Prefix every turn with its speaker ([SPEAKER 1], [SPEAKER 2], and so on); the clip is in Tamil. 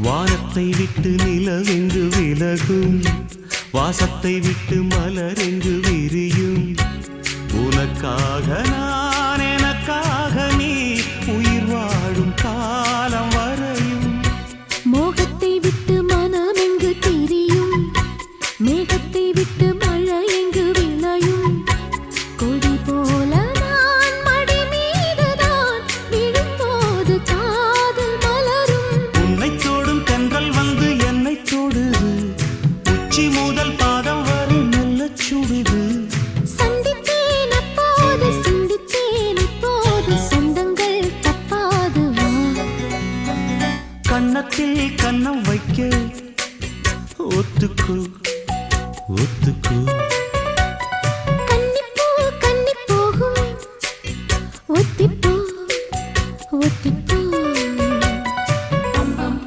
[SPEAKER 1] வானத்தை விட்டு நிலவெங்கு விலகும், வாசத்தை விட்டு மலரெங்கு விரியும். உனக்காக நான், எனக்காக நீ, உயிர் வாழும் காலம் வரையும்.
[SPEAKER 2] மோகத்தை விட்டு மனம் எங்கு திரியும், மேகத்தை விட்டு மழை எங்கு விளையும். கொடி போல நான் மடி மீதுதான் விழும்போது காதல் மலரும்.
[SPEAKER 1] உன்னை தோடும் தென்றல் வந்து என்னை தொடுது, உச்சி முதல் பாதம் வரை நல்ல சுடுது.
[SPEAKER 2] சந்தித்தேன் அப்போது, சிந்தித்தேன் இப்போது, சொந்தங்கள் தப்பாது வா.
[SPEAKER 1] கன்னத்தில் கன்னம் வைக்க ஒத்துக்கோ ஒத்துக்கோ.